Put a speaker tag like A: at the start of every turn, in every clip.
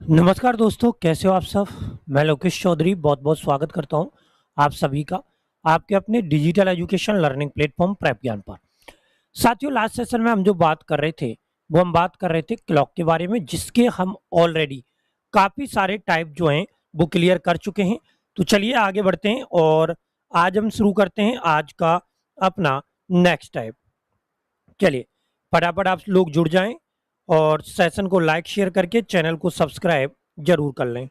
A: नमस्कार दोस्तों, कैसे हो आप सब। मैं लोकेश चौधरी बहुत बहुत स्वागत करता हूं आप सभी का आपके अपने digital education learning platform prep ज्ञान पर। साथियों, लास्ट सेशन में हम जो बात कर रहे थे वो हम बात कर रहे थे क्लॉक के बारे में, जिसके हम ऑलरेडी काफ़ी सारे टाइप जो हैं वो क्लियर कर चुके हैं। तो चलिए आगे बढ़ते हैं और आज हम शुरू करते हैं आज का अपना नेक्स्ट टाइप। चलिए फटाफट आप लोग जुड़ जाएं और सेशन को लाइक शेयर करके चैनल को सब्सक्राइब जरूर कर लें।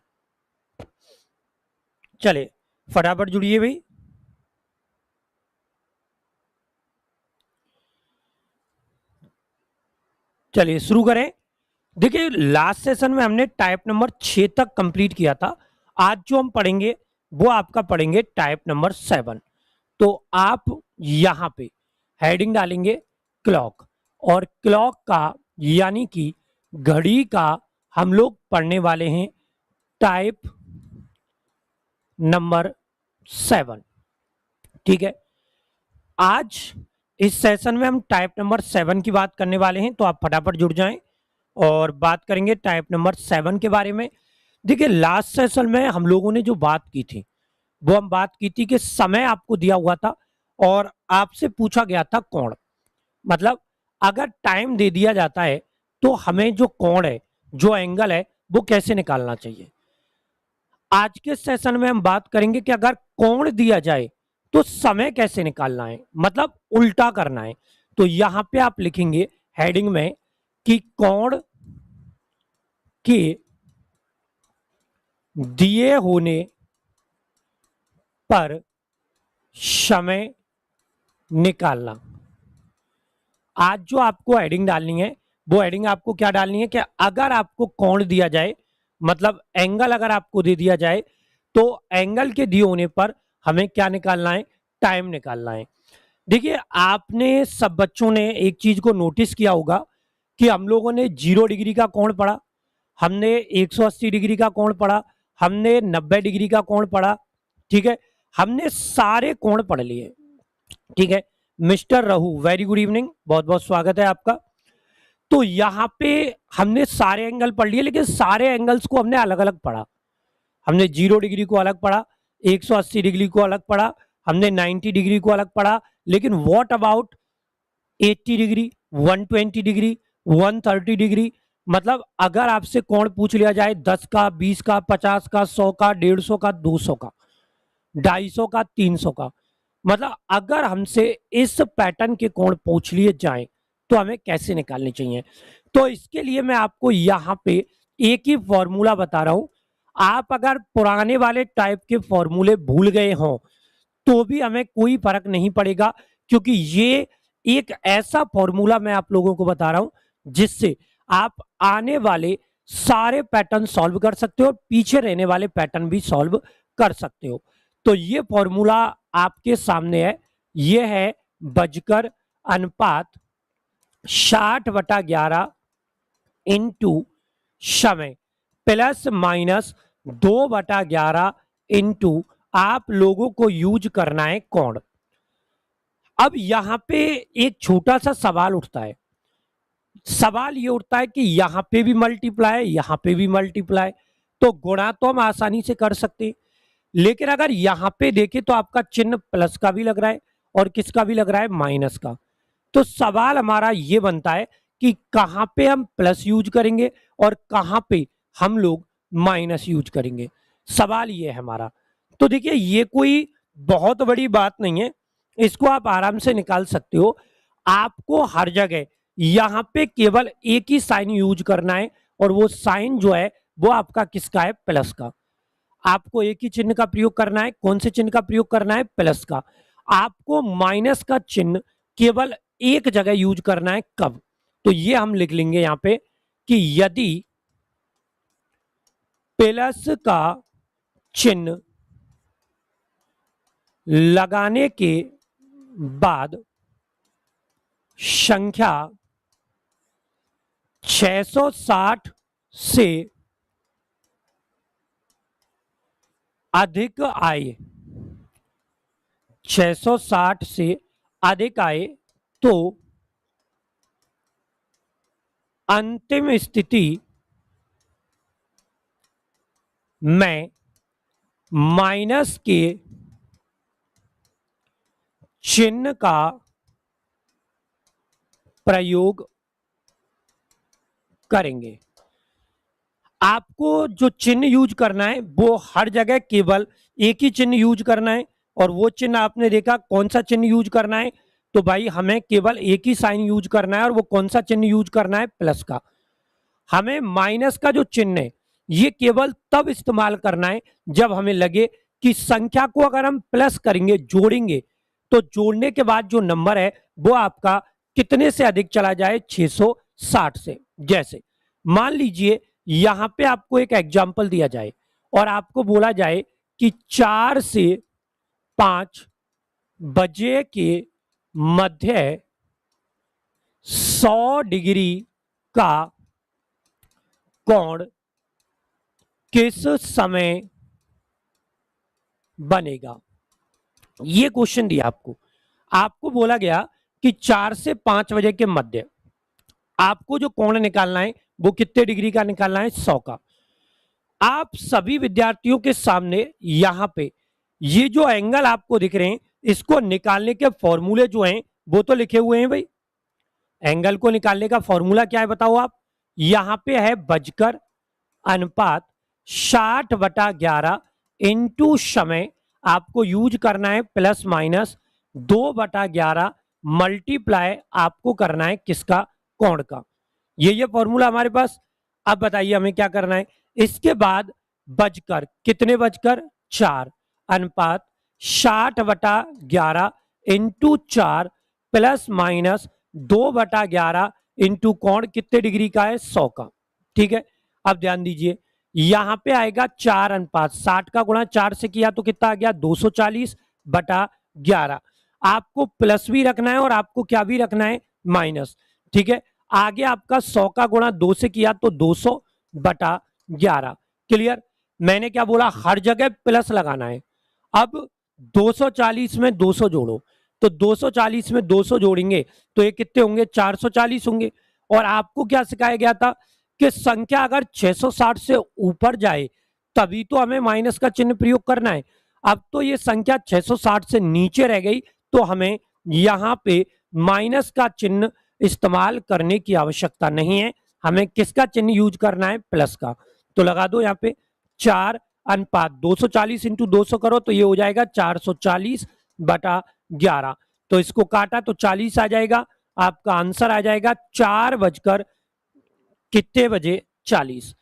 A: चलिए फटाफट जुड़िए भाई। चलिए शुरू करें। देखिए लास्ट सेशन में हमने टाइप नंबर 6 तक कंप्लीट किया था। आज जो हम पढ़ेंगे वो आपका पढ़ेंगे टाइप नंबर 7। तो आप यहां पे हेडिंग डालेंगे क्लॉक, और क्लॉक का यानी कि घड़ी का हम लोग पढ़ने वाले हैं टाइप नंबर 7। ठीक है, आज इस सेशन में हम टाइप नंबर 7 की बात करने वाले हैं, तो आप फटाफट जुड़ जाएं और बात करेंगे टाइप नंबर 7 के बारे में। देखिए लास्ट सेशन में हम लोगों ने जो बात की थी वो हम बात की थी कि समय आपको दिया हुआ था और आपसे पूछा गया था कोण। मतलब अगर टाइम दे दिया जाता है तो हमें जो कोण है, जो एंगल है, वो कैसे निकालना चाहिए। आज के सेशन में हम बात करेंगे कि अगर कोण दिया जाए तो समय कैसे निकालना है, मतलब उल्टा करना है। तो यहां पे आप लिखेंगे हेडिंग में कि कोण के दिए होने पर समय निकालना। आज जो आपको हेडिंग डालनी है वो हेडिंग आपको क्या डालनी है कि अगर आपको कोण दिया जाए, मतलब एंगल अगर आपको दे दिया जाए, तो एंगल के दिए होने पर हमें क्या निकालना है, टाइम निकालना है। देखिए आपने सब बच्चों ने एक चीज को नोटिस किया होगा कि हम लोगों ने 0 डिग्री का कोण पढ़ा, हमने 180 डिग्री का कोण पढ़ा, हमने 90 डिग्री का कोण पढ़ा। ठीक है, हमने सारे कोण पढ़ लिए। ठीक है, मिस्टर रहू वेरी गुड इवनिंग, बहुत बहुत स्वागत है आपका। तो यहाँ पे हमने सारे एंगल पढ़ लिए, लेकिन सारे एंगल्स को हमने अलग अलग पढ़ा। हमने 0 डिग्री को अलग पढ़ा, 180 डिग्री को अलग पढ़ा, हमने 90 डिग्री को अलग पढ़ा, लेकिन what about 80 degree, 120 degree, 130 degree. मतलब अगर आपसे कोण पूछ लिया जाए 10 का, 20 का, 50 का, 100 का, 150 का, 200 का, 250 का, 300 का, मतलब अगर हमसे इस पैटर्न के कोण पूछ लिए जाएं तो हमें कैसे निकालने चाहिए। तो इसके लिए मैं आपको यहां पे एक ही फॉर्मूला बता रहा हूं। आप अगर पुराने वाले टाइप के फॉर्मूले भूल गए हों तो भी हमें कोई फर्क नहीं पड़ेगा, क्योंकि ये एक ऐसा फॉर्मूला मैं आप लोगों को बता रहा हूं जिससे आप आने वाले सारे पैटर्न सॉल्व कर सकते हो और पीछे रहने वाले पैटर्न भी सॉल्व कर सकते हो। तो ये फॉर्मूला आपके सामने है, ये है बजकर अनुपात 60/11 इंटू समय प्लस माइनस 2/11 इंटू आप लोगों को यूज करना है कोण। अब यहां पे एक छोटा सा सवाल उठता है। सवाल ये उठता है कि यहां पे भी मल्टीप्लाई, यहां पे भी मल्टीप्लाई, तो गुणा तो हम आसानी से कर सकते हैं, लेकिन अगर यहां पे देखें तो आपका चिन्ह प्लस का भी लग रहा है और किसका भी लग रहा है, माइनस का। तो सवाल हमारा ये बनता है कि कहां पे हम प्लस यूज करेंगे और कहां पे हम लोग माइनस यूज करेंगे। सवाल ये है हमारा। तो देखिए ये कोई बहुत बड़ी बात नहीं है, इसको आप आराम से निकाल सकते हो। आपको हर जगह यहां पे केवल एक ही साइन यूज करना है, और वो साइन जो है वो आपका किसका है, प्लस का। आपको एक ही चिन्ह का प्रयोग करना है, कौन से चिन्ह का प्रयोग करना है, प्लस का। आपको माइनस का चिन्ह केवल एक जगह यूज करना है, कब। तो ये हम लिख लेंगे यहां पे कि यदि प्लस का चिन्ह लगाने के बाद संख्या 660 से अधिक आए, 660 से अधिक आए, तो अंतिम स्थिति मैं माइनस के चिन्ह का प्रयोग करेंगे। आपको जो चिन्ह यूज करना है वो हर जगह केवल एक ही चिन्ह यूज करना है, और वो चिन्ह आपने देखा कौन सा चिन्ह यूज करना है, तो भाई हमें केवल एक ही साइन यूज करना है, और वो कौन सा चिन्ह यूज करना है, प्लस का। हमें माइनस का जो चिन्ह है ये केवल तब इस्तेमाल करना है जब हमें लगे कि संख्या को अगर हम प्लस करेंगे, जोड़ेंगे, तो जोड़ने के बाद जो नंबर है वो आपका कितने से अधिक चला जाए, 660 से। जैसे मान लीजिए यहां पे आपको एक एग्जाम्पल दिया जाए और आपको बोला जाए कि 4 से 5 बजे के मध्य 100 डिग्री का कोण किस समय बनेगा। ये क्वेश्चन दिया आपको। आपको बोला गया कि 4 से 5 बजे के मध्य आपको जो कोण निकालना है वो कितने डिग्री का निकालना है, 100 का। आप सभी विद्यार्थियों के सामने यहां पे ये जो एंगल आपको दिख रहे हैं इसको निकालने के फॉर्मूले जो हैं वो तो लिखे हुए हैं भाई। एंगल को निकालने का फॉर्मूला क्या है बताओ आप। यहां पे है बजकर अनुपात 60/11 इंटू समय आपको यूज करना है प्लस माइनस 2/11 मल्टीप्लाई आपको करना है किसका, कोण का। ये फॉर्मूला हमारे पास। अब बताइए हमें क्या करना है। इसके बाद बजकर कितने, बजकर 4 अनुपात 60/11 इंटू 4 प्लस माइनस 2/11 इंटू कोण कितने डिग्री का है, 100 का। ठीक है, अब ध्यान दीजिए यहां पे आएगा 4 अनुपात 60 का गुणा 4 से किया तो कितना आ गया, 240/11। आपको प्लस भी रखना है और आपको क्या भी रखना है, माइनस। ठीक है, आगे आपका 100 का गुणा 2 से किया तो 200/11। क्लियर। मैंने क्या बोला, हर जगह प्लस लगाना है। अब 240 में 200 जोड़ो, तो 240 में 200 जोड़ेंगे तो ये कितने होंगे, 440 होंगे। और आपको क्या सिखाया गया था कि संख्या अगर 660 से ऊपर जाए तभी तो हमें माइनस का चिन्ह प्रयोग करना है। अब तो ये संख्या 660 से नीचे रह गई तो हमें यहां पे माइनस का चिन्ह इस्तेमाल करने की आवश्यकता नहीं है। हमें किसका चिन्ह यूज करना है, प्लस का। तो लगा दो यहाँ पे 4 अनुपात 240 इंटू 200 करो तो ये हो जाएगा 440/11। तो इसको काटा तो 40 आ जाएगा। आपका आंसर आ जाएगा 4 बजकर कितने बजे, 40।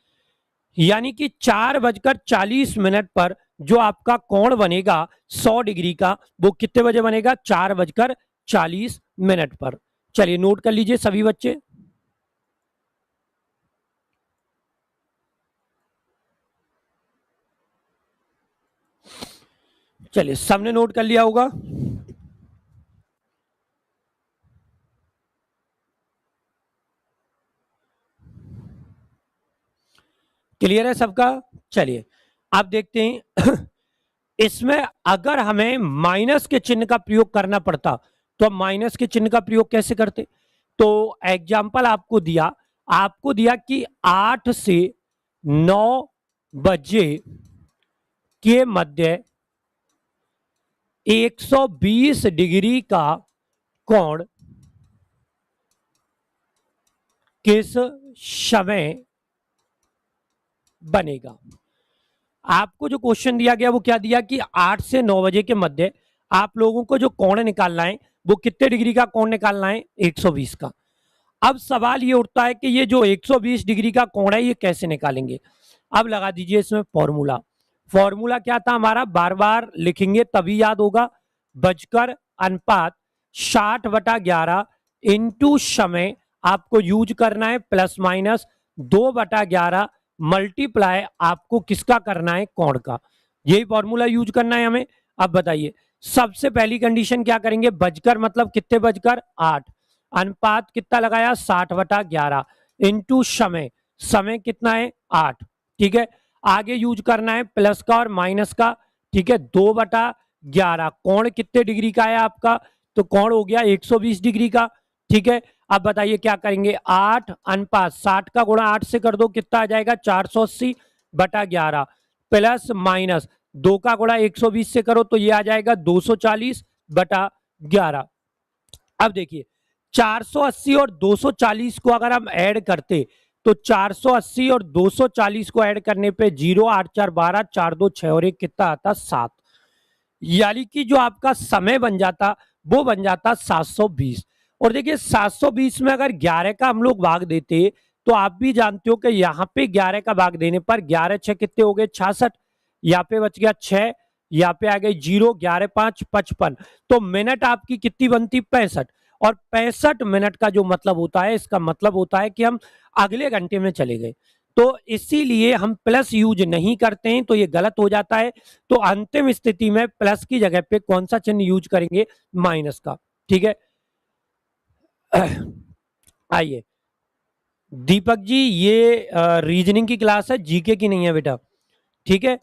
A: यानी कि 4 बजकर 40 मिनट पर जो आपका कोण बनेगा 100 डिग्री का वो कितने बजे बनेगा, 4 बजकर 40 मिनट पर। चलिए नोट कर लीजिए सभी बच्चे। चलिए सबने नोट कर लिया होगा। क्लियर है सबका। चलिए अब देखते हैं इसमें अगर हमें माइनस के चिन्ह का प्रयोग करना पड़ता तो हम माइनस के चिन्ह का प्रयोग कैसे करते। तो एग्जाम्पल आपको दिया कि 8 से 9 बजे के मध्य 120 डिग्री का कोण किस समय बनेगा। आपको जो क्वेश्चन दिया गया वो क्या दिया कि 8 से 9 बजे के मध्य आप लोगों को जो कोण निकालना है वो कितने डिग्री का कोण निकालना है, 120 का। अब सवाल ये उठता है कि ये जो 120 डिग्री का कोण है ये कैसे निकालेंगे। अब लगा दीजिए इसमें फॉर्मूला। फॉर्मूला क्या था हमारा, बार बार लिखेंगे तभी याद होगा। बजकर अनुपात 60/11 इंटू समय आपको यूज करना है प्लस माइनस 2/11 मल्टीप्लाई आपको किसका करना है, कोण का। यही फॉर्मूला यूज करना है हमें। अब बताइए सबसे पहली कंडीशन क्या करेंगे, बजकर मतलब कितने, बजकर 8 अनुपात कितना लगाया, 60/11 इंटू समय, समय कितना है 8। ठीक है, आगे यूज करना है प्लस का और माइनस का। ठीक है, 2/11 कोण कितने डिग्री का है आपका, तो कोण हो गया 120 डिग्री का। ठीक है, अब बताइए क्या करेंगे, 8 अनुपात 60 का गुणा 8 से कर दो कितना आ जाएगा, 480/11। प्लस माइनस 2 का गुणा 120 से करो तो ये आ जाएगा 240/11। अब देखिए 480 और 240 को अगर हम ऐड करते तो 480 और 240 को ऐड करने पे 0 8 4 12 4 2 6 और 1 कितना आता 7, यानी कि जो आपका समय बन जाता वो बन जाता 720। और देखिए 720 में अगर 11 का हम लोग भाग देते तो आप भी जानते हो कि यहाँ पे 11 का भाग देने पर 11 6 कितने हो गए 66, यहाँ पे बच गया 6, यहाँ पे आ गई 0, 11 5 55, तो मिनट आपकी कितनी बनती 65। और 65 मिनट का जो मतलब होता है, इसका मतलब होता है कि हम अगले घंटे में चले गए, तो इसीलिए हम प्लस यूज नहीं करते हैं, तो ये गलत हो जाता है। तो अंतिम स्थिति में प्लस की जगह पे कौन सा चिन्ह यूज करेंगे, माइनस का। ठीक है, आइए दीपक जी, ये रीजनिंग की क्लास है, जीके की नहीं है बेटा। ठीक है,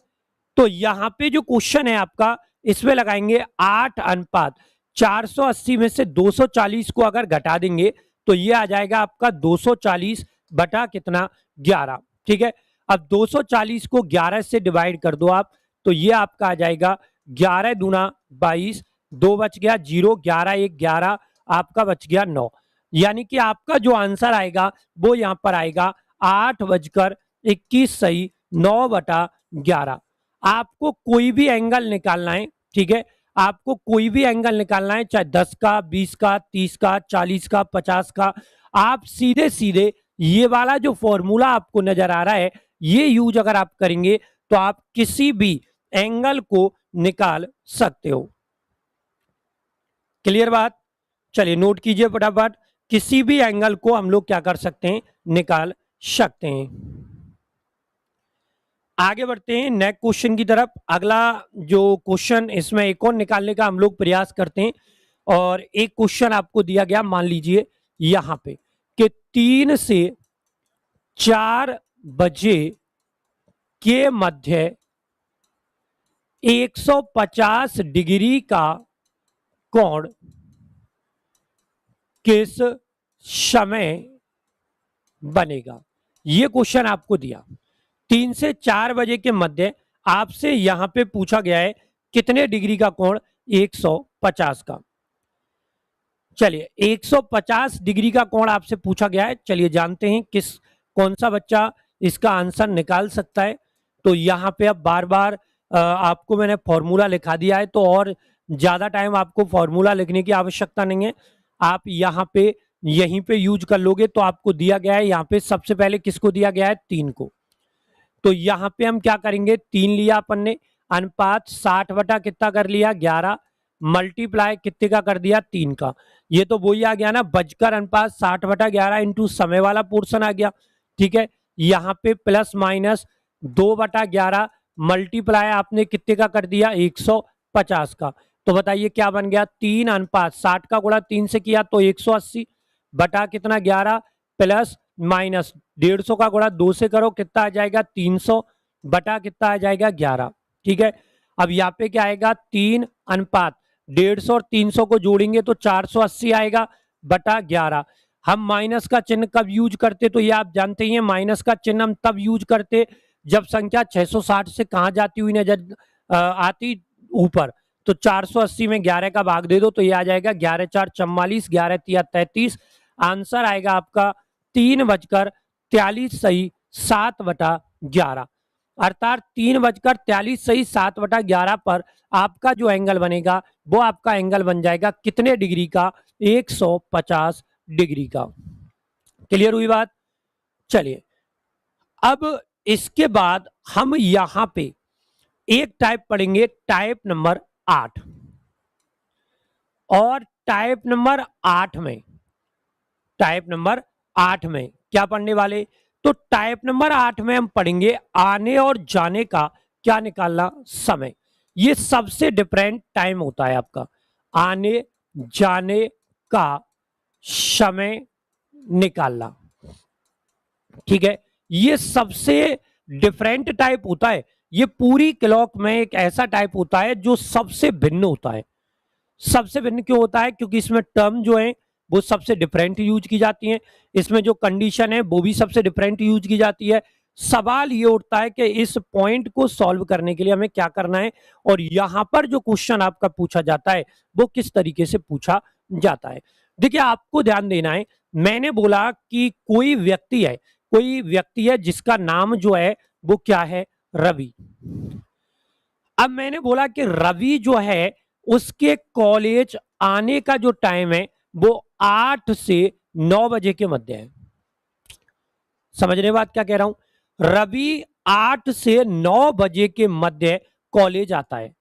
A: तो यहां पे जो क्वेश्चन है आपका, इसमें लगाएंगे 8 अनुपात 480 में से 240 को अगर घटा देंगे तो ये आ जाएगा आपका 240 बटा कितना 11। ठीक है, अब 240 को 11 से डिवाइड कर दो आप, तो ये आपका आ जाएगा 11 दूना 22, 2 बच गया 0, 11 1 11, आपका बच गया 9, यानी कि आपका जो आंसर आएगा वो यहां पर आएगा 8:21 सही 9/11। आपको कोई भी एंगल निकालना है, ठीक है, आपको कोई भी एंगल निकालना है, चाहे 10 का 20 का 30 का 40 का 50 का, आप सीधे सीधे ये वाला जो फॉर्मूला आपको नजर आ रहा है ये यूज अगर आप करेंगे तो आप किसी भी एंगल को निकाल सकते हो। क्लियर बात, चलिए नोट कीजिए फटाफट, किसी भी एंगल को हम लोग क्या कर सकते हैं, निकाल सकते हैं। आगे बढ़ते हैं नेक्स्ट क्वेश्चन की तरफ। अगला जो क्वेश्चन, इसमें एक और निकालने का हम लोग प्रयास करते हैं। और एक क्वेश्चन आपको दिया गया, मान लीजिए यहां पे कि 3 से 4 बजे के मध्य 150 डिग्री का कोण किस समय बनेगा। ये क्वेश्चन आपको दिया 3 से 4 बजे के मध्य, आपसे यहां पे पूछा गया है कितने डिग्री का कोण, 150 का। चलिए 150 डिग्री का कोण आपसे पूछा गया है, चलिए जानते हैं कौन सा बच्चा इसका आंसर निकाल सकता है। तो यहां पे अब बार बार आपको मैंने फॉर्मूला लिखा दिया है, तो और ज्यादा टाइम आपको फॉर्मूला लिखने की आवश्यकता नहीं है, आप यहां पे यहीं पे यूज कर लोगे। तो आपको दिया गया है, यहां पे सबसे पहले किसको दिया गया है, 3 को। तो यहां पे हम क्या करेंगे, 3 लिया अपन ने, अनुपात 60 बटा कितना कर लिया 11, मल्टीप्लाई कितने का कर दिया 3 का। ये तो वही आ गया ना, बजकर अनुपात 60 बटा 11 इंटू समय वाला पोर्शन आ गया। ठीक है, यहाँ पे प्लस माइनस 2/11 मल्टीप्लाई आपने कितने का कर दिया 150 का। तो बताइए क्या बन गया, 3 अनुपात 60 का गुणा 3 से किया तो 180 बटा कितना 11 प्लस माइनस 150 का गुणा 2 से करो कितना आ जाएगा 300 बटा कितना आ जाएगा 11। ठीक है, अब यहाँ पे क्या आएगा 3 अनुपात 150 और 300 को जोड़ेंगे तो 480 आएगा बटा 11। हम माइनस का चिन्ह कब यूज करते, तो ये आप जानते ही हैं, माइनस का चिन्ह हम तब यूज करते जब संख्या 660 से कहां जाती हुई नजर आती, ऊपर। तो 480 में 11 का भाग दे दो तो ये आ जाएगा 11 4 44, 11 3 33, आंसर आएगा आपका 3:43 सही 7/11। अर्थात 3:43 सही 7/11 पर आपका जो एंगल बनेगा वो आपका एंगल बन जाएगा कितने डिग्री का, 150 डिग्री का। क्लियर हुई बात। चलिए अब इसके बाद हम यहां पे एक टाइप पढ़ेंगे, टाइप नंबर 8। और टाइप नंबर 8 में क्या पढ़ने वाले, तो टाइप नंबर 8 में हम पढ़ेंगे आने और जाने का क्या निकालना, समय। ये सबसे डिफरेंट टाइम होता है आपका, आने जाने का समय निकालना। ठीक है, ये सबसे डिफरेंट टाइप होता है। ये पूरी क्लॉक में एक ऐसा टाइप होता है जो सबसे भिन्न होता है। सबसे भिन्न क्यों होता है, क्योंकि इसमें टर्म जो है वो सबसे डिफरेंट यूज की जाती है, इसमें जो कंडीशन है वो भी सबसे डिफरेंट यूज की जाती है, सवाल ये उठता है कि इस पॉइंट को सॉल्व करने के लिए हमें क्या करना है, और यहां पर जो क्वेश्चन आपका पूछा जाता है वो किस तरीके से पूछा जाता है। देखिए, आपको ध्यान देना है, मैंने बोला कि कोई व्यक्ति है जिसका नाम जो है वो क्या है, रवि। अब मैंने बोला कि रवि जो है उसके कॉलेज आने का जो टाइम है वो 8 से 9 बजे के मध्य है। समझने बात क्या कह रहा हूं, रवि 8 से 9 बजे के मध्य कॉलेज आता है,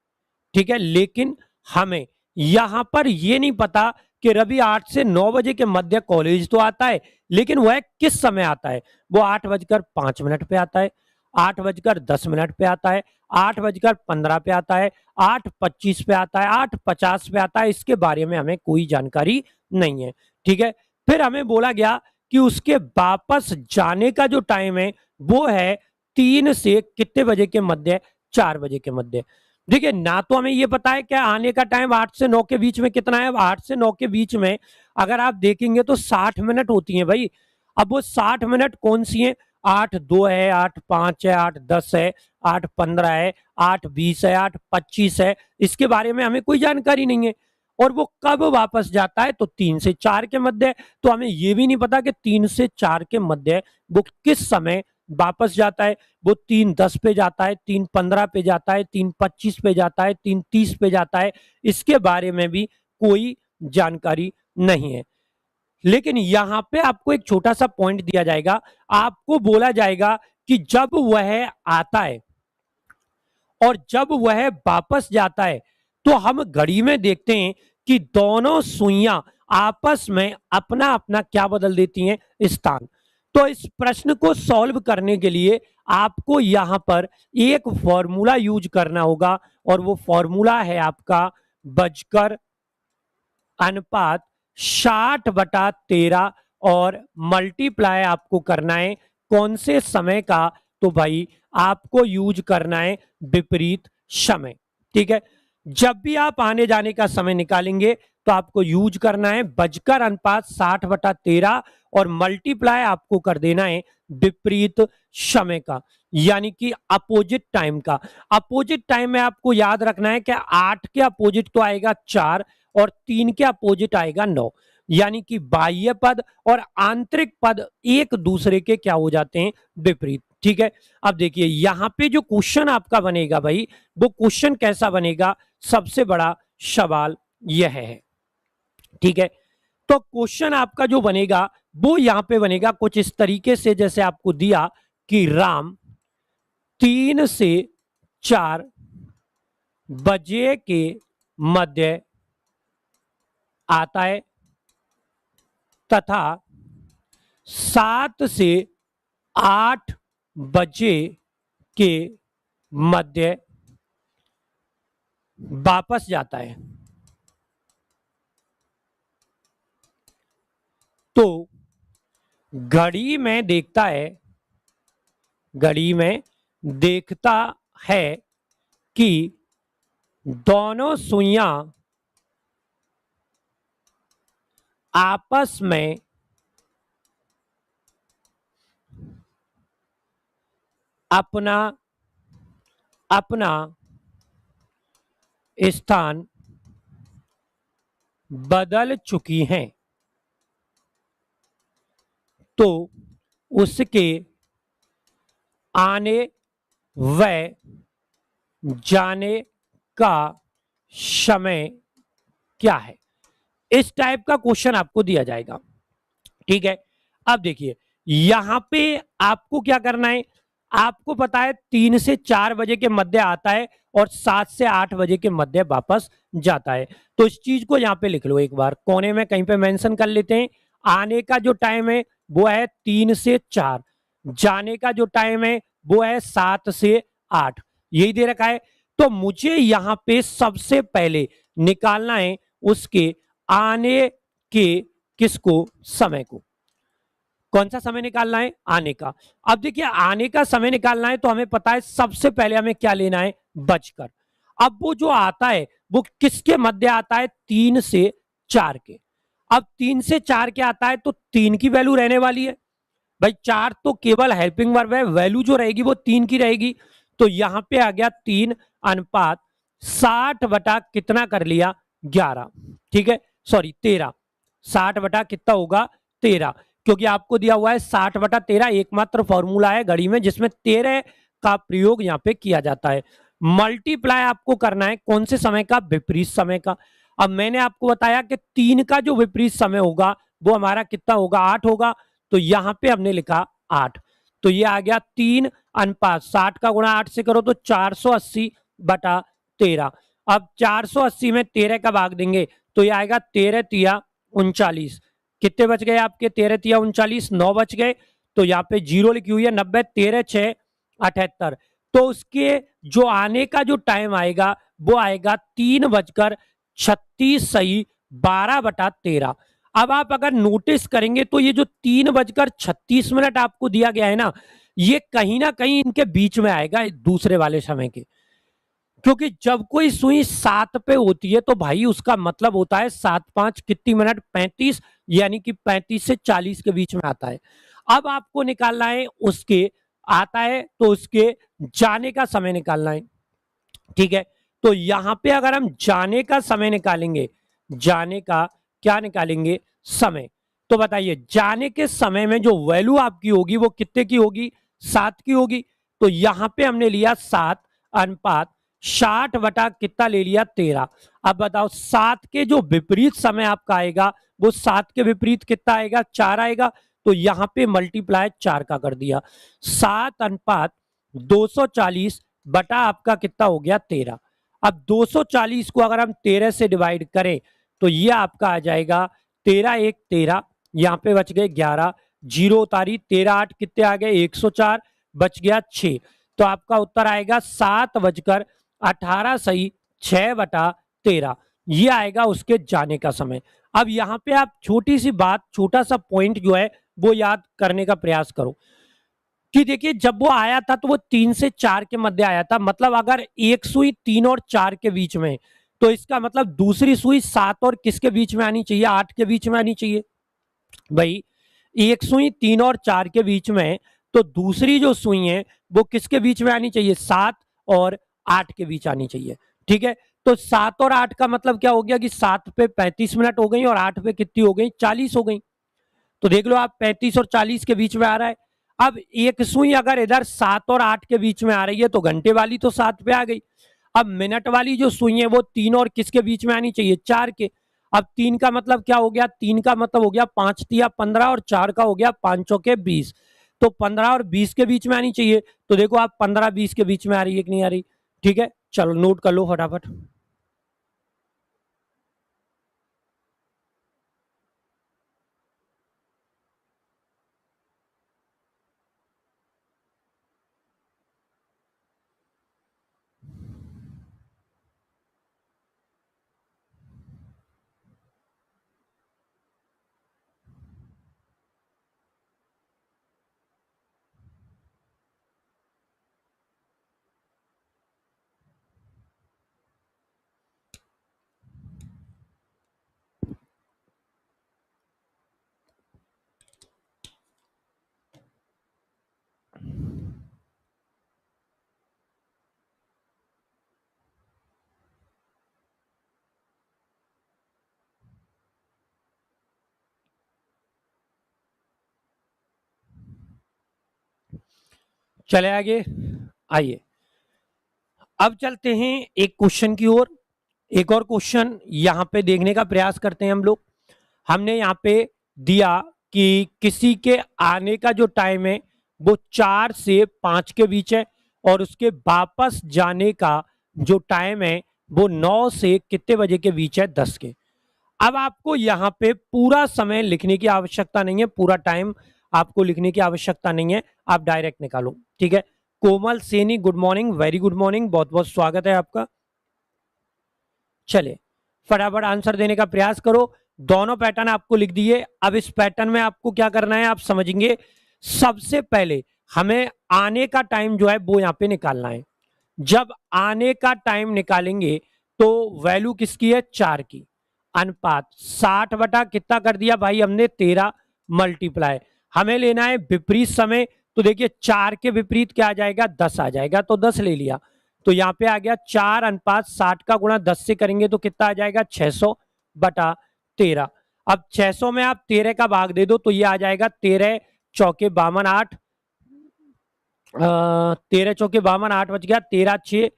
A: ठीक है। लेकिन हमें यहां पर यह नहीं पता कि रवि 8 से 9 बजे के मध्य कॉलेज तो आता है, लेकिन वह किस समय आता है। वो 8:05 पे आता है, 8:10 पे आता है, 8:15 पे आता है, 8:25 पे आता है, 8:50 पे आता है। इसके बारे में हमें कोई जानकारी नहीं है, ठीक है। फिर हमें बोला गया कि उसके वापस जाने का जो टाइम है वो है 3 से कितने बजे के मध्य, 4 बजे के मध्य। देखिए, ना तो हमें ये पता है कि आने का टाइम 8 से 9 के बीच में कितना है। 8 से 9 के बीच में अगर आप देखेंगे तो 60 मिनट होती हैं भाई। अब वो 60 मिनट कौन सी हैं, 8:02 है, 8:05 है, 8:10 है, 8:15 है, 8:20 है, 8:25 है। इसके बारे में हमें कोई जानकारी नहीं है। और वो कब वापस जाता है, तो 3 से 4 के मध्य। तो हमें ये भी नहीं पता कि 3 से 4 के मध्य वो किस समय वापस जाता है। वो 3:10 पे जाता है, 3:15 पे जाता है, 3:25 पे जाता है, 3:30 पे जाता है। इसके बारे में भी कोई जानकारी नहीं है। लेकिन यहां पे आपको एक छोटा सा पॉइंट दिया जाएगा, आपको बोला जाएगा कि जब वह आता है और जब वह वापस जाता है तो हम घड़ी में देखते हैं कि दोनों सुइयां आपस में अपना अपना क्या बदल देती हैं, स्थान। तो इस प्रश्न को सॉल्व करने के लिए आपको यहां पर एक फॉर्मूला यूज करना होगा, और वो फॉर्मूला है आपका बजकर अनुपात 60/13, और मल्टीप्लाई आपको करना है कौन से समय का, तो भाई आपको यूज करना है विपरीत समय, ठीक है। जब भी आप आने जाने का समय निकालेंगे तो आपको यूज करना है बजकर अनुपात 60/13, और मल्टीप्लाई आपको कर देना है विपरीत समय का, यानी कि अपोजिट टाइम का। अपोजिट टाइम में आपको याद रखना है कि 8 के अपोजिट तो आएगा 4, और 3 के अपोजिट आएगा 9, यानी कि बाह्य पद और आंतरिक पद एक दूसरे के क्या हो जाते हैं, विपरीत, ठीक है। अब देखिए, यहां पे जो क्वेश्चन आपका बनेगा भाई, वो क्वेश्चन कैसा बनेगा, सबसे बड़ा सवाल यह है, ठीक है। तो क्वेश्चन आपका जो बनेगा वो यहां पे बनेगा कुछ इस तरीके से, जैसे आपको दिया कि राम 3 से 4 बजे के मध्य आता है तथा 7 से 8 बजे के मध्य वापस जाता है। तो घड़ी में देखता है कि दोनों सुइयां आपस में अपना अपना स्थान बदल चुकी हैं, तो उसके आने व जाने का समय क्या है। इस टाइप का क्वेश्चन आपको दिया जाएगा, ठीक है। अब देखिए, यहां पे आपको क्या करना है, आपको पता है 3 से 4 बजे के मध्य आता है और 7 से 8 बजे के मध्य वापस जाता है। तो इस चीज को यहां पे लिख लो, एक बार कोने में कहीं पे मेंशन कर लेते हैं। आने का जो टाइम है वो है 3 से 4, जाने का जो टाइम है वो है 7 से 8, यही दे रखा है। तो मुझे यहां पे सबसे पहले निकालना है उसके आने के किसको, समय को। कौन सा समय निकालना है, आने का। अब देखिए, आने का समय निकालना है तो हमें पता है सबसे पहले हमें क्या लेना है, बजकर। अब वो जो आता है वो किसके मध्य आता है, 3 से 4 के। अब 3 से 4 के आता है तो 3 की वैल्यू रहने वाली है, भाई 4 तो केवल हेल्पिंग वर्ब है, वैल्यू जो रहेगी वो 3 की रहेगी। तो यहां पे आ गया 3 अनुपात 60 बटा कितना कर लिया 11, ठीक है, सॉरी 13, 60 बटा कितना होगा 13, क्योंकि आपको दिया हुआ है 60 बटा 13, एकमात्र फॉर्मूला है घड़ी में जिसमें 13 का प्रयोग यहां पे किया जाता है। मल्टीप्लाई आपको करना है कौन से समय का, विपरीत समय का। अब मैंने आपको बताया कि 3 का जो विपरीत समय होगा वो हमारा कितना होगा 8 होगा, तो यहां पे हमने लिखा 8, तो ये आ गया 3 अनुपात 60 का गुणा 8 से करो तो 480 बटा 13। अब 480 में 13 का भाग देंगे तो ये आएगा 13 तिया 39, कितने बच गए आपके 13 तिया 39, 9 बच गए, तो यहाँ पे जीरो लिखी हुई है 90, 13 6 78, तो उसके जो आने का जो टाइम आएगा वो आएगा 3:36 सही 12/13। अब आप अगर नोटिस करेंगे तो ये जो 3:36 आपको दिया गया है ना कहीं इनके बीच में आएगा दूसरे वाले समय के, क्योंकि जब कोई सुई 7 पे होती है तो भाई उसका मतलब होता है 7 5 कितनी मिनट 35, यानी कि 35 से 40 के बीच में आता है। अब आपको निकालना है उसके आता है तो उसके जाने का समय निकालना है, ठीक है। तो यहां पे अगर हम जाने का समय निकालेंगे, जाने का क्या निकालेंगे समय, तो बताइए जाने के समय में जो वैल्यू आपकी होगी वो कितने की होगी 7 की होगी। तो यहां पे हमने लिया 7 अनुपात 60 बटा कितना ले लिया 13। अब बताओ 7 के जो विपरीत समय आपका आएगा वो 7 के विपरीत कितना आएगा 4 आएगा, तो यहां पे मल्टीप्लाई 4 का कर दिया, 7 अनुपात 240 बटा आपका कितना हो गया 13। अब 240 को अगर हम 13 से डिवाइड करें तो ये आपका आ जाएगा 13 1 13, यहां पे बच गए 11, जीरो उतारी 13 8 कितने आ गए 104, बच गया 6, तो आपका उत्तर आएगा 7:18 सही 6/13, ये आएगा उसके जाने का समय। अब यहां पे आप छोटी सी बात छोटा सा पॉइंट जो है वो याद करने का प्रयास करो कि देखिए जब वो आया था तो वो 3 से 4 के मध्य आया था, मतलब अगर एक सुई 3 और 4 के बीच में, तो इसका मतलब दूसरी सुई 7 और किसके बीच में आनी चाहिए 8 के बीच में आनी चाहिए। भाई एक सुई 3 और 4 के बीच में, तो दूसरी जो सुई है वो किसके बीच में आनी चाहिए 7 और 8 के बीच आनी चाहिए, ठीक है। तो 7 और 8 का मतलब क्या हो गया कि 7 पे 35 मिनट हो गई और 8 पे कितनी हो गई 40 हो गई, तो देख लो आप 35 और 40 के बीच में आ रहा है। अब एक सुई अगर इधर 7 और 8 के बीच में आ रही है तो घंटे वाली तो 7 पे आ गई। अब मिनट वाली जो सुई है वो 3 और किसके बीच में आनी चाहिए 4 के। अब 3 का मतलब क्या हो गया 3 का मतलब हो गया 5 तिया 15 और 4 का हो गया 5 चौके 20, तो 15 और 20 के बीच में आनी चाहिए। तो देखो आप 15 20 के बीच में आ रही है कि नहीं आ रही, ठीक है, चलो नोट कर लो फटाफट। चले आगे, आइए अब चलते हैं एक क्वेश्चन की ओर। एक और क्वेश्चन यहां पे देखने का प्रयास करते हैं हम लोग। हमने यहाँ पे दिया कि किसी के आने का जो टाइम है वो 4 से 5 के बीच है और उसके वापस जाने का जो टाइम है वो 9 से कितने बजे के बीच है 10 के। अब आपको यहाँ पे पूरा समय लिखने की आवश्यकता नहीं है, पूरा टाइम आपको लिखने की आवश्यकता नहीं है, आप डायरेक्ट निकालो, ठीक है। Komal Saini good morning, very good morning, बहुत बहुत स्वागत है आपका। चले फटाफट आंसर देने का प्रयास करो। दोनों पैटर्न आपको लिख दिए। अब इस पैटर्न में आपको क्या करना है आप समझेंगे। सबसे पहले हमें आने का टाइम जो है वो यहां पे निकालना है। जब आने का टाइम निकालेंगे तो वैल्यू किसकी है 4 की, अनुपात 60 बटा कितना कर दिया भाई हमने 13 मल्टीप्लाई। हमें लेना है विपरीत समय, तो देखिए 4 के विपरीत क्या आ जाएगा, 10 आ जाएगा, तो 10 ले लिया। तो यहाँ पे आ गया 4:60 का गुणा 10 से करेंगे तो कितना आ जाएगा, 600/13। अब 600 में आप 13 का भाग दे दो तो ये आ जाएगा 13 चौके 52 8, 13 चौके 52 8 बच गया, 13 6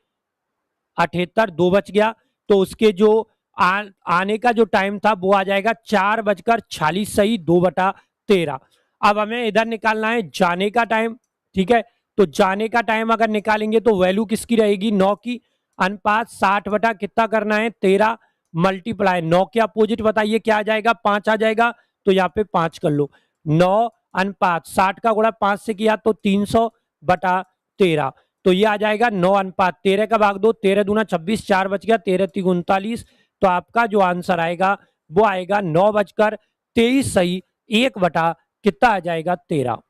A: 78 2 बच गया। तो उसके जो आने का जो टाइम था वो आ जाएगा 4:46 सही, 2/13। अब हमें इधर निकालना है जाने का टाइम, ठीक है। तो जाने का टाइम अगर निकालेंगे तो वैल्यू किसकी रहेगी, 9 की। अनुपात 60 बटा कितना करना है, 13 मल्टीप्लाई 9 के अपोजिट बताइए क्या आ जाएगा, 5 आ जाएगा। तो यहाँ पे 5 कर लो, 9:60 का गुणा 5 से किया तो 300/13। तो ये आ जाएगा 9:13 का भाग दो, 13 दूना 26, 4 बच गया, 13 3 39। तो आपका जो आंसर आएगा वो आएगा 9:23 सही, 1 बटा कितना आ जाएगा, 13।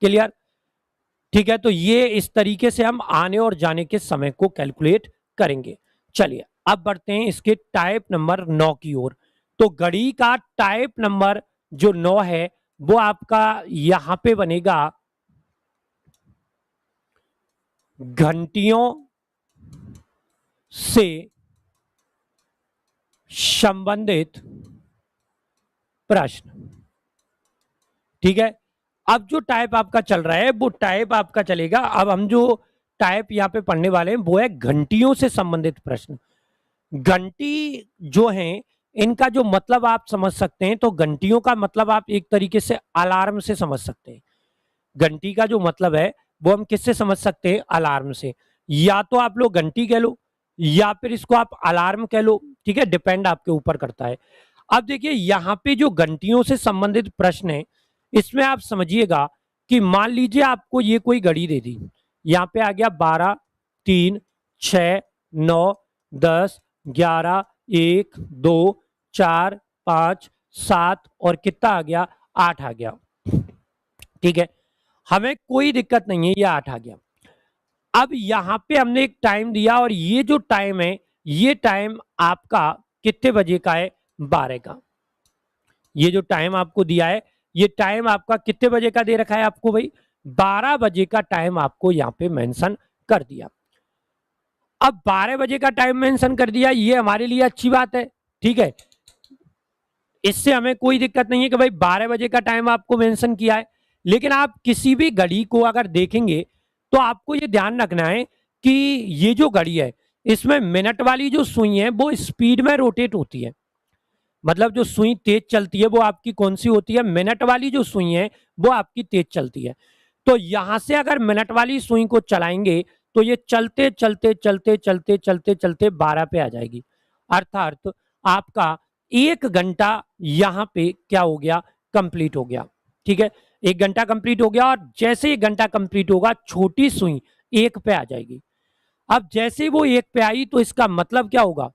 A: क्लियर, ठीक है। तो ये इस तरीके से हम आने और जाने के समय को कैलकुलेट करेंगे। चलिए अब बढ़ते हैं इसके टाइप नंबर 9 की ओर। तो घड़ी का टाइप नंबर जो 9 है वो आपका यहां पे बनेगा घंटियों से संबंधित प्रश्न, ठीक है। अब जो टाइप आपका चल रहा है वो टाइप आपका चलेगा, अब हम जो टाइप यहां पे पढ़ने वाले हैं वो है घंटियों से संबंधित प्रश्न। घंटी जो है इनका जो मतलब आप समझ सकते हैं, तो घंटियों का मतलब आप एक तरीके से अलार्म से समझ सकते हैं। घंटी का जो मतलब है वो हम किससे समझ सकते हैं, अलार्म से। या तो आप लोग घंटी कह लो या फिर इसको आप अलार्म कह लो, ठीक है, डिपेंड आपके ऊपर करता है। अब देखिए यहां पे जो घंटियों से संबंधित प्रश्न है इसमें आप समझिएगा कि मान लीजिए आपको ये कोई घड़ी दे दी, यहां पे आ गया 12 3 6 9 10 11 1 2 4 5 7 और कितना आ गया, 8 आ गया, ठीक है। हमें कोई दिक्कत नहीं है, ये 8 आ गया। अब यहां पे हमने एक टाइम दिया और ये जो टाइम है ये टाइम आपका कितने बजे का है, 12 का। ये जो टाइम आपको दिया है ये टाइम आपका कितने बजे का दे रखा है आपको भाई, 12 बजे का टाइम आपको यहां पे मेंशन कर दिया। अब 12 बजे का टाइम मेंशन कर दिया, ये हमारे लिए अच्छी बात है, ठीक है। इससे हमें कोई दिक्कत नहीं है कि भाई 12 बजे का टाइम आपको मेंशन किया है। लेकिन आप किसी भी घड़ी को अगर देखेंगे तो आपको ये ध्यान रखना है कि ये जो घड़ी है इसमें मिनट वाली जो सुई है वो स्पीड में रोटेट होती है। मतलब जो सुई तेज चलती है वो आपकी कौन सी होती है, मिनट वाली जो सुई है वो आपकी तेज चलती है। तो यहां से अगर मिनट वाली सुई को चलाएंगे तो ये चलते चलते चलते चलते चलते चलते 12 पे आ जाएगी। अर्थात आपका 1 घंटा यहां पे क्या हो गया, कंप्लीट हो गया, ठीक है। 1 घंटा कंप्लीट हो गया और जैसे 1 घंटा कंप्लीट होगा छोटी सुई 1 पे आ जाएगी। अब जैसे वो 1 पे आई तो इसका मतलब क्या होगा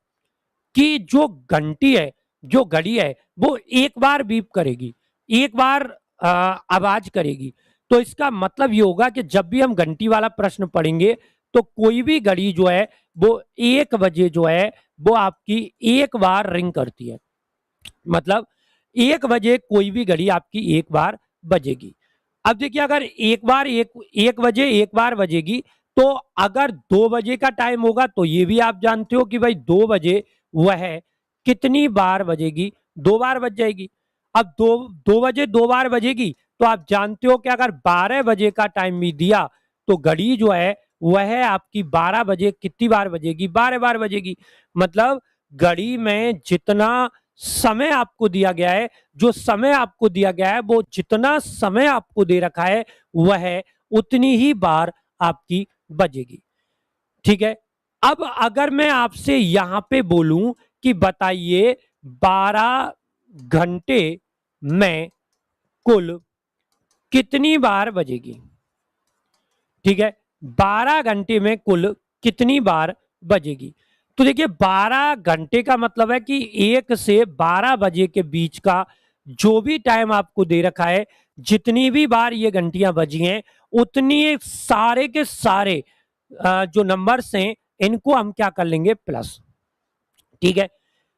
A: कि जो घंटी है, जो घड़ी है वो एक बार बीप करेगी, एक बार आवाज करेगी। तो इसका मतलब ये होगा कि जब भी हम घंटी वाला प्रश्न पढ़ेंगे तो कोई भी घड़ी जो है वो 1 बजे जो है वो आपकी एक बार रिंग करती है। मतलब 1 बजे कोई भी घड़ी आपकी एक बार बजेगी। अब देखिए अगर एक बार एक बजे एक बार बजेगी तो अगर 2 बजे का टाइम होगा तो ये भी आप जानते हो कि भाई 2 बजे वह कितनी बार बजेगी, 2 बार बज जाएगी। अब 2 बजे 2 बार बजेगी तो आप जानते हो कि अगर 12 बजे का टाइम भी दिया तो घड़ी जो है वह आपकी 12 बजे कितनी बार बजेगी, 12 बार बजेगी। मतलब घड़ी में जितना समय आपको दिया गया है, जो समय आपको दिया गया है वो जितना समय आपको दे रखा है वह उतनी ही बार आपकी बजेगी, ठीक है। अब अगर मैं आपसे यहां पे बोलूं कि बताइए 12 घंटे में कुल कितनी बार बजेगी, ठीक है। 12 घंटे में कुल कितनी बार बजेगी। तो देखिए 12 घंटे का मतलब है कि 1 से 12 बजे के बीच का जो भी टाइम आपको दे रखा है, जितनी भी बार ये घंटियां बजी हैं उतनी सारे के सारे जो नंबर्स हैं इनको हम क्या कर लेंगे, प्लस, ठीक है।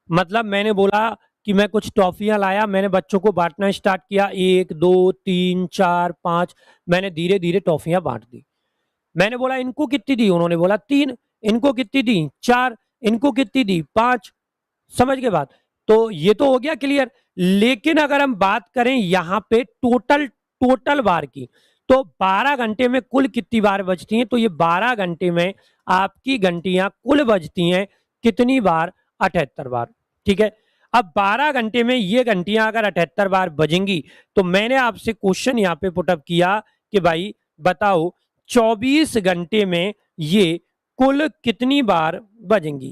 A: मतलब मैंने बोला कि मैं कुछ टॉफियां लाया, मैंने बच्चों को बांटना स्टार्ट किया, 1 2 3 4 5, मैंने धीरे धीरे टॉफियां बांट दी। मैंने बोला इनको कितनी दी, उन्होंने बोला 3, इनको कितनी दी 4, इनको कितनी दी 5। समझ के बात? तो ये तो हो गया क्लियर। लेकिन अगर हम बात करें यहां पे टोटल टोटल बार की, तो 12 घंटे में कुल कितनी बार बजती हैं? तो ये 12 घंटे में आपकी घंटियां कुल बजती हैं कितनी बार? 78 बार। ठीक है। अब 12 घंटे में ये घंटियां अगर 78 बार बजेंगी, तो मैंने आपसे क्वेश्चन यहां पे पुटअप किया कि भाई बताओ 24 घंटे में ये कुल कितनी बार बजेंगी?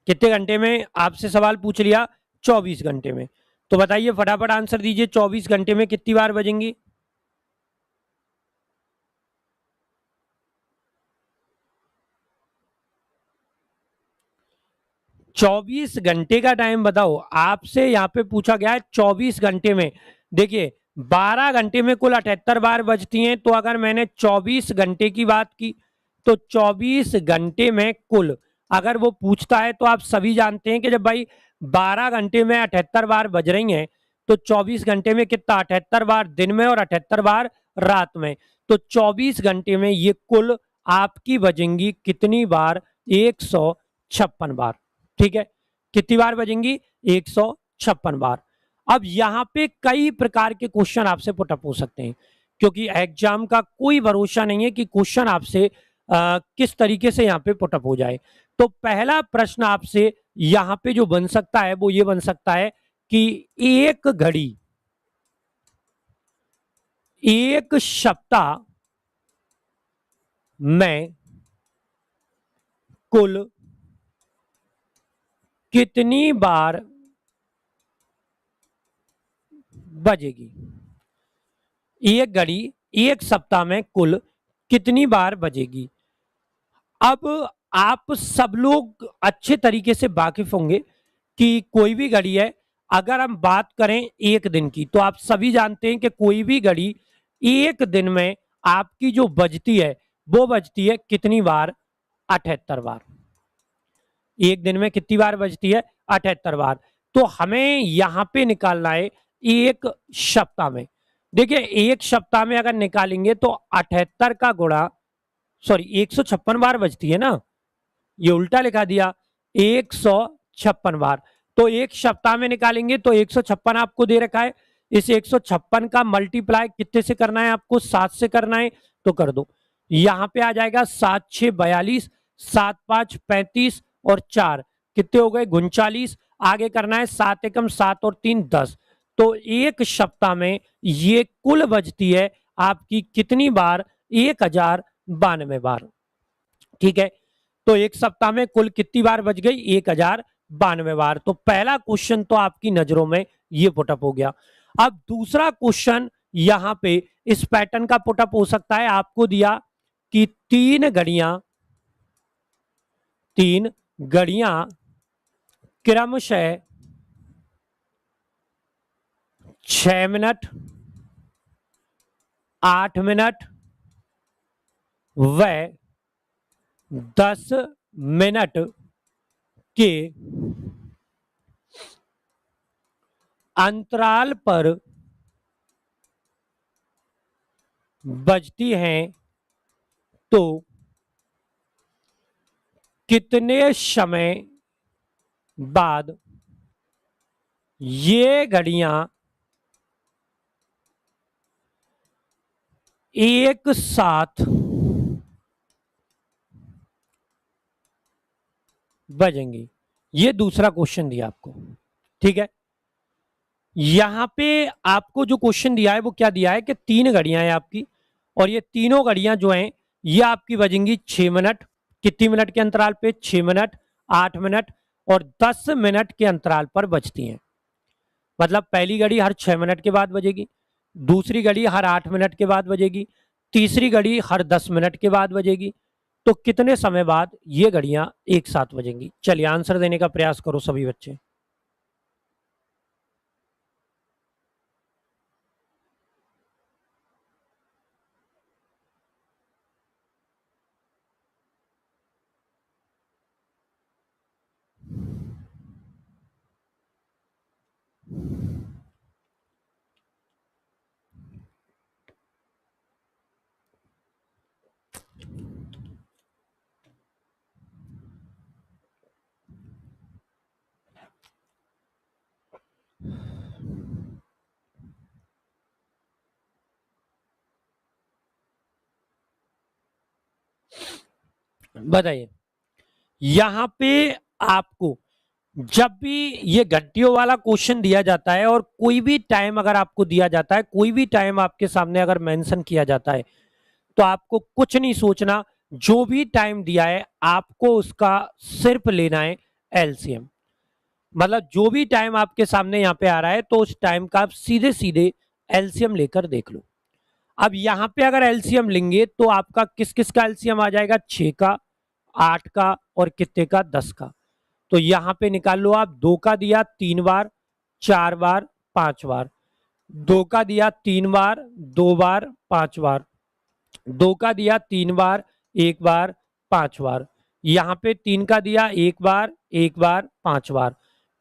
A: कितने घंटे में आपसे सवाल पूछ लिया? 24 घंटे में। तो बताइए फटाफट आंसर दीजिए, 24 घंटे में कितनी बार बजेंगी? 24 घंटे का टाइम बताओ, आपसे यहां पे पूछा गया है 24 घंटे में। देखिए 12 घंटे में कुल 78 बार बजती हैं, तो अगर मैंने 24 घंटे की बात की, तो 24 घंटे में कुल अगर वो पूछता है, तो आप सभी जानते हैं कि जब भाई 12 घंटे में 78 बार बज रही हैं, तो 24 घंटे में कितना? 78 बार दिन में और 78 बार रात में। तो 24 घंटे में ये कुल आपकी बजेंगी कितनी बार? 156 बार। ठीक है। कितनी बार बजेंगी? 156 बार। अब यहां पे कई प्रकार के क्वेश्चन आपसे पुटअप हो सकते हैं, क्योंकि एग्जाम का कोई भरोसा नहीं है कि क्वेश्चन आपसे किस तरीके से यहां पे पुटअप हो जाए। तो पहला प्रश्न आपसे यहां पे जो बन सकता है वो ये बन सकता है कि एक घड़ी एक सप्ताह में कुल कितनी बार बजेगी? एक घड़ी एक सप्ताह में कुल कितनी बार बजेगी? अब आप सब लोग अच्छे तरीके से वाकिफ होंगे कि कोई भी घड़ी है, अगर हम बात करें एक दिन की, तो आप सभी जानते हैं कि कोई भी घड़ी एक दिन में आपकी जो बजती है वो बजती है कितनी बार? 78 बार। एक दिन में कितनी बार बजती है? 78 बार। तो हमें यहां पे निकालना है एक सप्ताह में। देखिए एक सप्ताह में अगर निकालेंगे तो 78 का गुणा, सॉरी 156 बार बजती है ना, ये उल्टा लिखा दिया, 156 बार। तो एक सप्ताह में निकालेंगे तो 156 आपको दे रखा है, इस 156 का मल्टीप्लाई कितने से करना है आपको? 7 से करना है, तो कर दो। यहां पे आ जाएगा 7 6 42, 7 5 35 और 4 कितने हो गए? 39। आगे करना है 7 एकम 7 और 3 10। तो एक सप्ताह में ये कुल बजती है आपकी कितनी बार? 1092 बार। ठीक है। तो एक सप्ताह में कुल कितनी बार बज गई? 1092 बार। तो पहला क्वेश्चन तो आपकी नजरों में ये पुटअप हो गया। अब दूसरा क्वेश्चन यहां पे इस पैटर्न का पुटअप हो सकता है, आपको दिया कि तीन घड़ियां क्रमशः 6 मिनट, 8 मिनट व 10 मिनट के अंतराल पर बजती हैं, तो कितने समय बाद ये घड़ियां एक साथ बजेंगी? ये दूसरा क्वेश्चन दिया आपको। ठीक है। यहां पे आपको जो क्वेश्चन दिया है वो क्या दिया है कि तीन घड़ियां हैं आपकी, और ये तीनों घड़ियां जो हैं ये आपकी बजेंगी 6 मिनट। कितनी मिनट के अंतराल पे? 6 मिनट, 8 मिनट और 10 मिनट के अंतराल पर बजती हैं। मतलब पहली घड़ी हर 6 मिनट के बाद बजेगी, दूसरी घड़ी हर 8 मिनट के बाद बजेगी, तीसरी घड़ी हर 10 मिनट के बाद बजेगी। तो कितने समय बाद ये घड़ियां एक साथ बजेंगी? चलिए आंसर देने का प्रयास करो सभी बच्चे। बताइए, यहां पे आपको जब भी ये घंटियों वाला क्वेश्चन दिया जाता है और कोई भी टाइम अगर आपको दिया जाता है, कोई भी टाइम आपके सामने अगर मेंशन किया जाता है, तो आपको कुछ नहीं सोचना, जो भी टाइम दिया है आपको उसका सिर्फ लेना है एलसीएम। मतलब जो भी टाइम आपके सामने यहां पे आ रहा है तो उस टाइम का आप सीधे सीधे एलसीएम लेकर देख लो। अब यहां पे अगर एलसीएम लेंगे तो आपका किस किस का एलसीएम आ जाएगा, 6 का, 8 का और कितने का, 10 का। तो यहां पे निकाल लो आप, 2 का दिया 3 बार, 4 बार, 5 बार, 2 का दिया 3 बार, 2 बार, 5 बार, 2 का दिया 3 बार, 1 बार, 5 बार, यहां पे 3 का दिया 1 बार, 1 बार, 5 बार,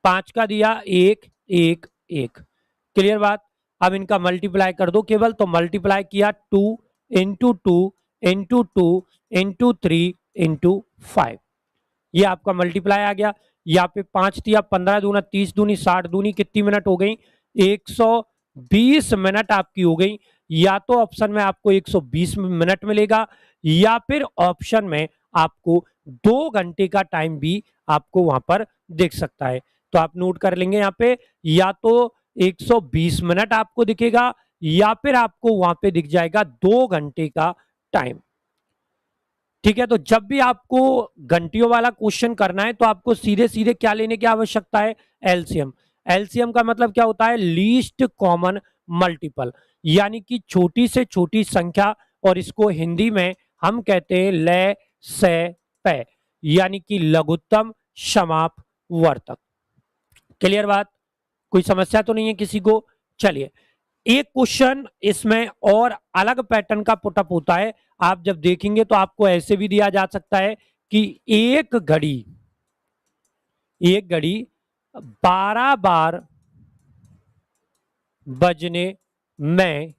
A: 5 का दिया 1 1 1। क्लियर बात। अब इनका मल्टीप्लाई कर दो केवल, तो मल्टीप्लाई किया 2 इंटू 2 इंटू 2 इंटू 3 इंटू 5, ये आपका मल्टीप्लाई आ गया। यहाँ पे 5 दिया, 15 दूना 30 दूनी 60 दूनी कितनी मिनट हो गई, 120 मिनट आपकी हो गई। या तो ऑप्शन में आपको 120 मिनट मिलेगा या फिर ऑप्शन में आपको 2 घंटे का टाइम भी आपको वहां पर दिख सकता है। तो आप नोट कर लेंगे यहाँ पे, या तो 120 मिनट आपको दिखेगा या फिर आपको वहां पे दिख जाएगा 2 घंटे का टाइम। ठीक है, तो जब भी आपको घंटियों वाला क्वेश्चन करना है तो आपको सीधे सीधे क्या लेने की आवश्यकता है, एलसीएम। एलसीएम का मतलब क्या होता है, लीस्ट कॉमन मल्टीपल, यानी कि छोटी से छोटी संख्या, और इसको हिंदी में हम कहते हैं लय से पै, यानी कि लघुत्तम समापवर्तक। क्लियर बात, कोई समस्या तो नहीं है किसी को। चलिए, एक क्वेश्चन इसमें और अलग पैटर्न का पुटअप होता है। आप जब देखेंगे तो आपको ऐसे भी दिया जा सकता है कि एक घड़ी 12 बार बजने में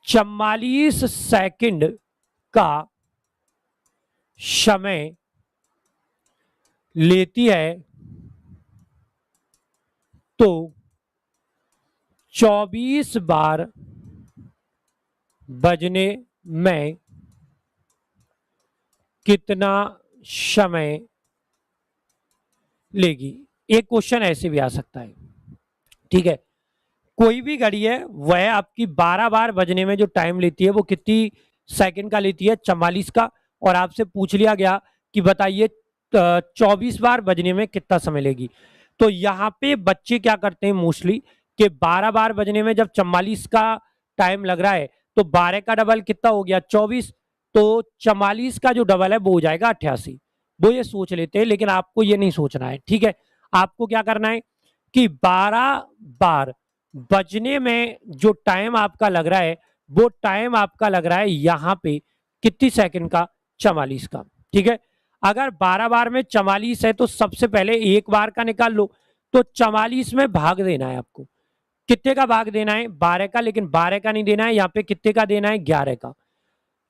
A: 44 सेकंड का समय लेती है, तो 24 बार बजने में कितना समय लेगी। एक क्वेश्चन ऐसे भी आ सकता है। ठीक है, कोई भी घड़ी है वह आपकी 12 बार बजने में जो टाइम लेती है वो कितनी सेकंड का लेती है, 44 का। और आपसे पूछ लिया गया कि बताइए 24 बार बजने में कितना समय लेगी। तो यहां पे बच्चे क्या करते हैं मोस्टली, कि 12 बार बजने में जब 44 का टाइम लग रहा है तो 12 का डबल कितना हो गया, 24। तो 44 का जो डबल है वो हो जाएगा 88। वो ये सोच लेते हैं, लेकिन आपको ये नहीं सोचना है। ठीक है, आपको क्या करना है कि 12 बार बजने में जो टाइम आपका लग रहा है वो टाइम आपका लग रहा है यहां पे कितनी सेकंड का, 44 का। ठीक है, अगर 12 बार में 44 है तो सबसे पहले एक बार का निकाल लो, तो 44 में भाग देना है आपको। कितने का भाग देना है, 12 का, लेकिन 12 का नहीं देना है, यहाँ पे कितने का देना है, 11 का।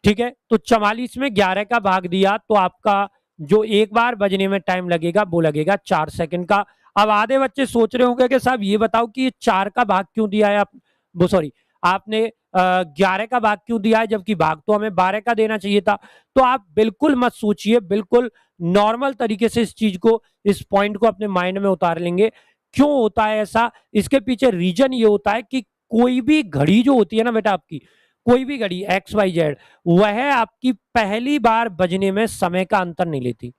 A: ठीक है, तो 44 में 11 का भाग दिया तो आपका जो एक बार बजने में टाइम लगेगा वो लगेगा 4 सेकंड का। अब आधे बच्चे सोच रहे होंगे कि साहब ये बताओ कि ये 4 का भाग क्यों दिया है, आप वो सॉरी आपने 11 का भाग क्यों दिया है, जबकि भाग तो हमें 12 का देना चाहिए था। तो आप बिल्कुल मत सोचिए, बिल्कुल नॉर्मल तरीके से इस चीज को, इस पॉइंट को अपने माइंड में उतार लेंगे। क्यों होता है ऐसा, इसके पीछे रीजन ये होता है कि कोई भी घड़ी जो होती है ना बेटा आपकी, कोई भी घड़ी XYZ, वह आपकी पहली बार बजने में समय का अंतर नहीं लेती।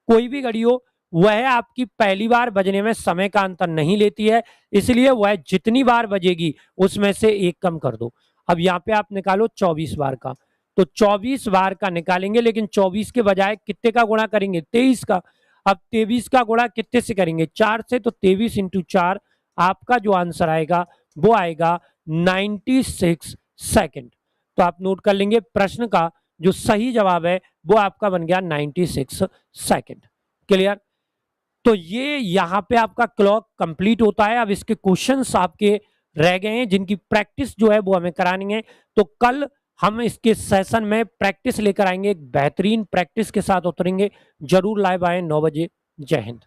A: कोई भी घड़ी हो वह आपकी पहली बार बजने में समय का अंतर नहीं लेती है, इसलिए वह जितनी बार बजेगी उसमें से एक कम कर दो। अब यहाँ पे आप निकालो 24 बार का, तो 24 बार का निकालेंगे, लेकिन 24 के बजाय कितने का गुणा करेंगे, 23 का। अब 23 का गुणा कितने से करेंगे, 4 से, तो 23 इंटू 4, आपका जो आंसर आएगा वो आएगा 96 सेकंड। तो आप नोट कर लेंगे, प्रश्न का जो सही जवाब है वो आपका बन गया 96 सेकंड। क्लियर। तो ये यहां पे आपका क्लॉक कंप्लीट होता है। अब इसके क्वेश्चंस आपके रह गए हैं जिनकी प्रैक्टिस जो है वो हमें करानी है। तो कल हम इसके सेशन में प्रैक्टिस लेकर आएंगे, एक बेहतरीन प्रैक्टिस के साथ उतरेंगे। जरूर लाइव आए 9 बजे। जय हिंद।